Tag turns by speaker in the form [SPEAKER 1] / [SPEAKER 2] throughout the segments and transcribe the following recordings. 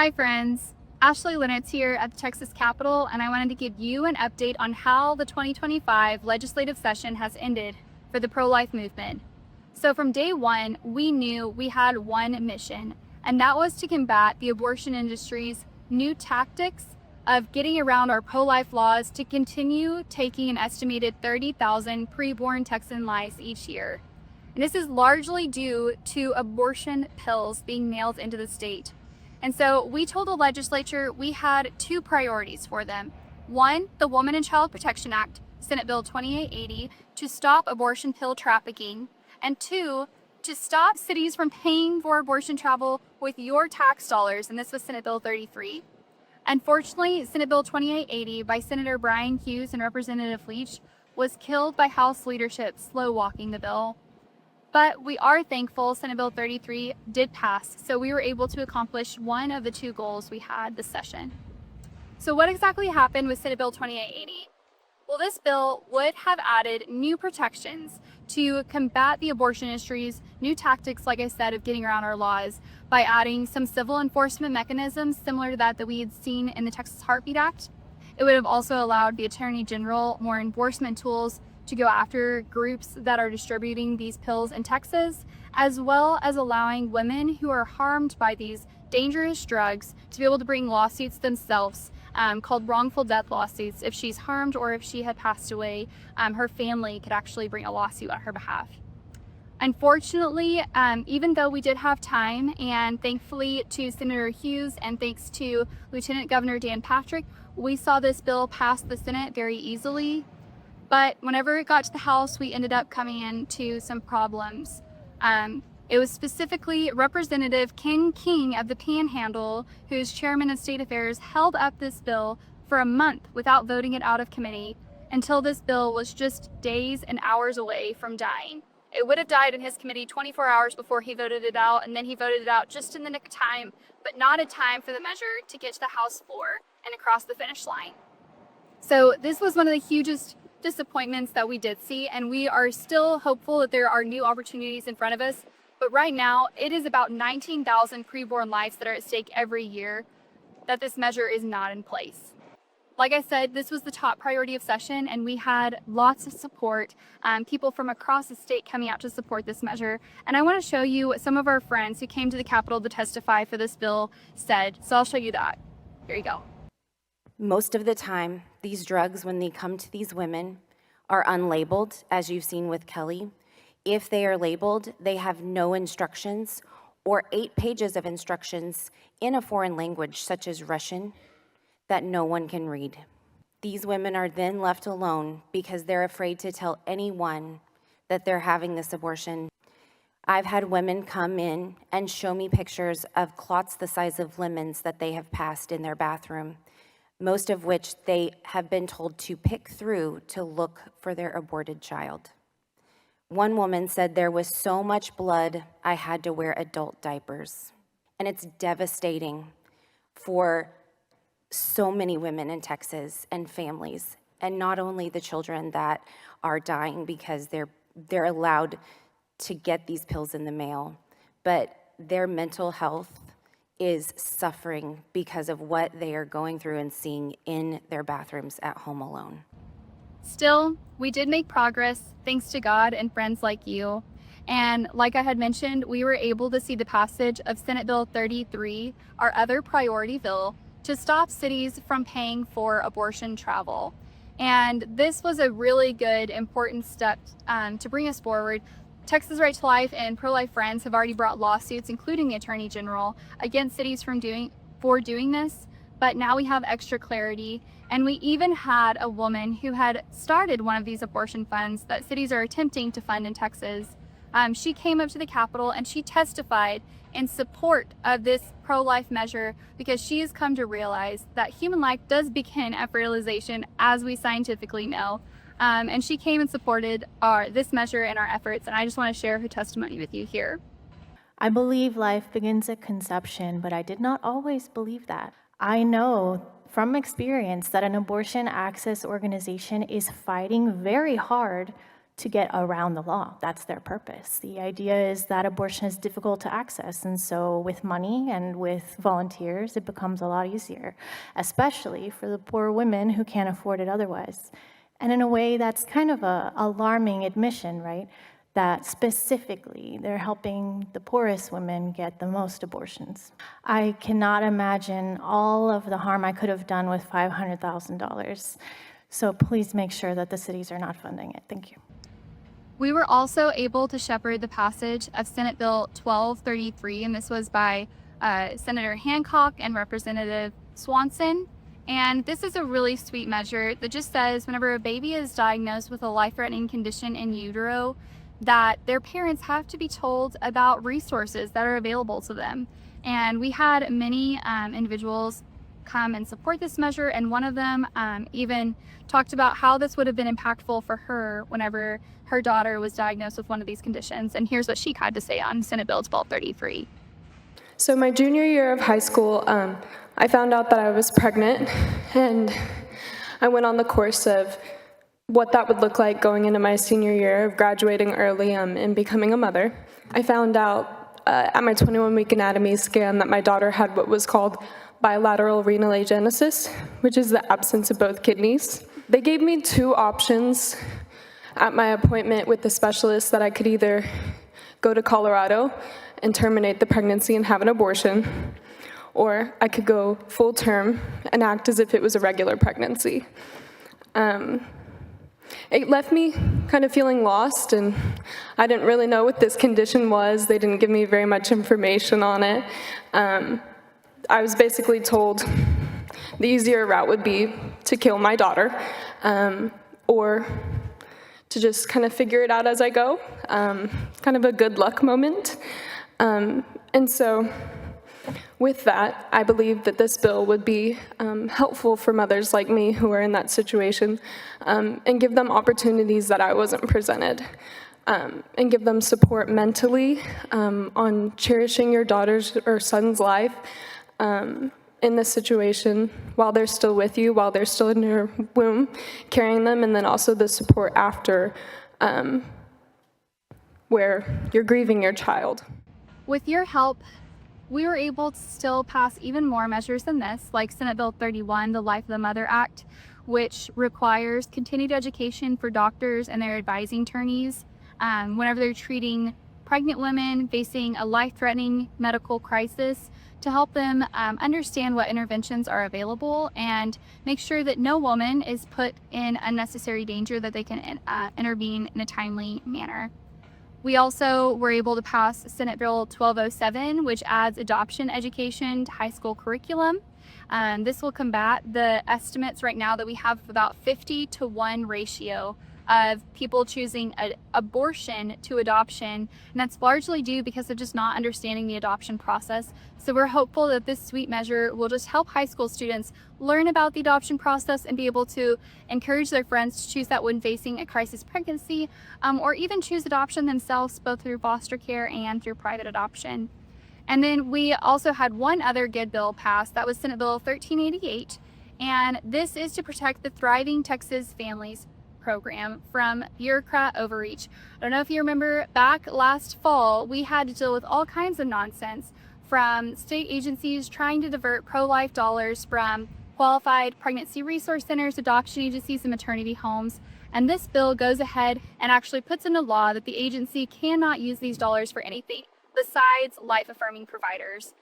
[SPEAKER 1] Hi friends, Ashley Lennox here at the Texas Capitol, and I wanted to give you an update on how the 2025 legislative session has ended for the pro-life movement. So from day one, we knew we had one mission, and that was to combat the abortion industry's new tactics of getting around our pro-life laws to continue taking an estimated 30,000 preborn Texan lives each year. And this is largely due to abortion pills being mailed into the state. And so we told the legislature we had two priorities for them. One, the Woman and Child Protection Act, Senate Bill 2880, to stop abortion pill trafficking. And two, to stop cities from paying for abortion travel with your tax dollars, and this was Senate Bill 33. Unfortunately, Senate Bill 2880 by Senator Brian Hughes and Representative Leach was killed by House leadership slow-walking the bill. But we are thankful Senate Bill 33 did pass, so we were able to accomplish one of the two goals we had this session. So what exactly happened with Senate Bill 2880? Well, this bill would have added new protections to combat the abortion industry's new tactics, like I said, of getting around our laws by adding some civil enforcement mechanisms similar to that we had seen in the Texas Heartbeat Act. It would have also allowed the Attorney General more enforcement tools to go after groups that are distributing these pills in Texas, as well as allowing women who are harmed by these dangerous drugs to be able to bring lawsuits themselves, called wrongful death lawsuits. If she's harmed or if she had passed away, her family could actually bring a lawsuit on her behalf. Unfortunately, even though we did have time, and thankfully to Senator Hughes and thanks to Lieutenant Governor Dan Patrick, we saw this bill pass the Senate very easily. But whenever it got to the House, we ended up coming into some problems. It was specifically Representative Ken King of the Panhandle, who's chairman of State Affairs, held up this bill for a month without voting it out of committee until this bill was just days and hours away from dying. It would have died in his committee 24 hours before he voted it out, and then he voted it out just in the nick of time, but not in time for the measure to get to the House floor and across the finish line. So this was one of the hugest disappointments that we did see, and we are still hopeful that there are new opportunities in front of us. But right now, it is about 19,000 preborn lives that are at stake every year that this measure is not in place. Like I said, this was the top priority of session, and we had lots of support, people from across the state coming out to support this measure. And I want to show you what some of our friends who came to the Capitol to testify for this bill said. So I'll show you that. Here you go.
[SPEAKER 2] Most of the time, these drugs, when they come to these women, are unlabeled, as you've seen with Kelly. If they are labeled, they have no instructions or 8 pages of instructions in a foreign language, such as Russian, that no one can read. These women are then left alone because they're afraid to tell anyone that they're having this abortion. I've had women come in and show me pictures of clots the size of lemons that they have passed in their bathroom, most of which they have been told to pick through to look for their aborted child. One woman said, "There was so much blood, I had to wear adult diapers." And it's devastating for so many women in Texas and families, and not only the children that are dying because they're allowed to get these pills in the mail, but their mental health is suffering because of what they are going through and seeing in their bathrooms at home alone.
[SPEAKER 1] Still, we did make progress thanks to God and friends like you. And like I had mentioned, we were able to see the passage of Senate Bill 33, our other priority bill, to stop cities from paying for abortion travel. And this was a really good, important step to bring us forward. Texas Right to Life and pro-life friends have already brought lawsuits, including the Attorney General, against cities for doing this, but now we have extra clarity. And we even had a woman who had started one of these abortion funds that cities are attempting to fund in Texas. She came up to the Capitol and she testified in support of this pro-life measure because she has come to realize that human life does begin at fertilization, as we scientifically know. And she came and supported this measure and our efforts, and I just want to share her testimony with you here.
[SPEAKER 3] I believe life begins at conception, but I did not always believe that. I know from experience that an abortion access organization is fighting very hard to get around the law. That's their purpose. The idea is that abortion is difficult to access, and so with money and with volunteers, it becomes a lot easier, especially for the poor women who can't afford it otherwise. And in a way, that's kind of a alarming admission, right? That specifically they're helping the poorest women get the most abortions. I cannot imagine all of the harm I could have done with $500,000. So please make sure that the cities are not funding it. Thank you.
[SPEAKER 1] We were also able to shepherd the passage of Senate Bill 1233, and this was by Senator Hancock and Representative Swanson. And this is a really sweet measure that just says whenever a baby is diagnosed with a life-threatening condition in utero, that their parents have to be told about resources that are available to them. And we had many individuals come and support this measure, and one of them even talked about how this would have been impactful for her whenever her daughter was diagnosed with one of these conditions. And here's what she had to say on Senate Bill 1233.
[SPEAKER 4] So my junior year of high school, I found out that I was pregnant, and I went on the course of what that would look like going into my senior year of graduating early and becoming a mother. I found out at my 21-week anatomy scan that my daughter had what was called bilateral renal agenesis, which is the absence of both kidneys. They gave me two options at my appointment with the specialist, that I could either go to Colorado and terminate the pregnancy and have an abortion, or I could go full term and act as if it was a regular pregnancy. It left me kind of feeling lost, and I didn't really know what this condition was. They didn't give me very much information on it. I was basically told the easier route would be to kill my daughter, or to just kind of figure it out as I go. Kind of a good luck moment. And so with that, I believe that this bill would be helpful for mothers like me who are in that situation, and give them opportunities that I wasn't presented, and give them support mentally on cherishing your daughter's or son's life in this situation while they're still with you, while they're still in your womb, carrying them, and then also the support after where you're grieving your child.
[SPEAKER 1] With your help, we were able to still pass even more measures than this, like Senate Bill 31, the Life of the Mother Act, which requires continued education for doctors and their advising attorneys whenever they're treating pregnant women facing a life-threatening medical crisis, to help them understand what interventions are available and make sure that no woman is put in unnecessary danger, that they can intervene in a timely manner. We also were able to pass Senate Bill 1207, which adds adoption education to high school curriculum. This will combat the estimates right now that we have about 50-to-1 ratio of people choosing abortion to adoption, and that's largely due because of just not understanding the adoption process. So we're hopeful that this sweet measure will just help high school students learn about the adoption process and be able to encourage their friends to choose that when facing a crisis pregnancy, or even choose adoption themselves, both through foster care and through private adoption. And then we also had one other good bill passed, that was Senate Bill 1388, and this is to protect the Thriving Texas Families program from bureaucrat overreach. I don't know if you remember, back last fall, we had to deal with all kinds of nonsense from state agencies trying to divert pro-life dollars from qualified pregnancy resource centers, adoption agencies, and maternity homes. And this bill goes ahead and actually puts into law that the agency cannot use these dollars for anything besides life-affirming providers.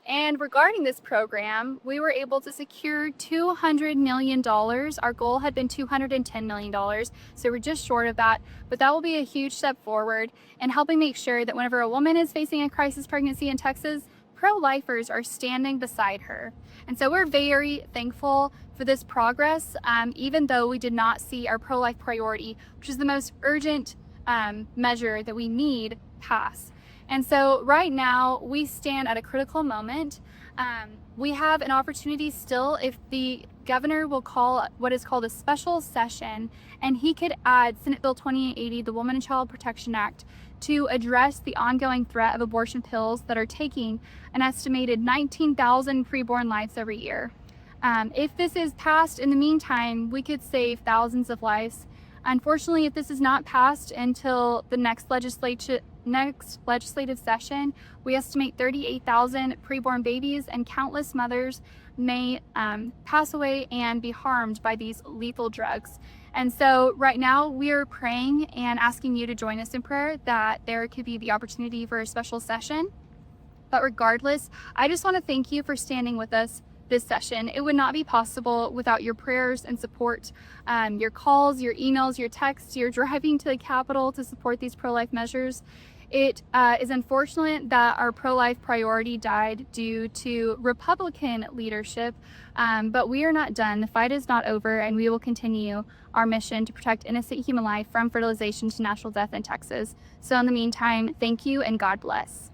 [SPEAKER 1] And regarding this program, we were able to secure $200 million. Our goal had been $210 million, so we're just short of that. But that will be a huge step forward in helping make sure that whenever a woman is facing a crisis pregnancy in Texas, pro-lifers are standing beside her. And so we're very thankful for this progress, even though we did not see our pro-life priority, which is the most urgent measure that we need, pass. And so right now we stand at a critical moment. We have an opportunity still, if the governor will call what is called a special session, and he could add Senate Bill 2880, the Woman and Child Protection Act, to address the ongoing threat of abortion pills that are taking an estimated 19,000 preborn lives every year. If this is passed in the meantime, we could save thousands of lives. Unfortunately, if this is not passed until the next legislative session, we estimate 38,000 preborn babies and countless mothers may pass away and be harmed by these lethal drugs. And so right now we are praying and asking you to join us in prayer that there could be the opportunity for a special session. But regardless, I just want to thank you for standing with us this session. It would not be possible without your prayers and support, your calls, your emails, your texts, your driving to the Capitol to support these pro-life measures. It is unfortunate that our pro-life priority died due to Republican leadership, but we are not done. The fight is not over, and we will continue our mission to protect innocent human life from fertilization to natural death in Texas. So in the meantime, thank you and God bless.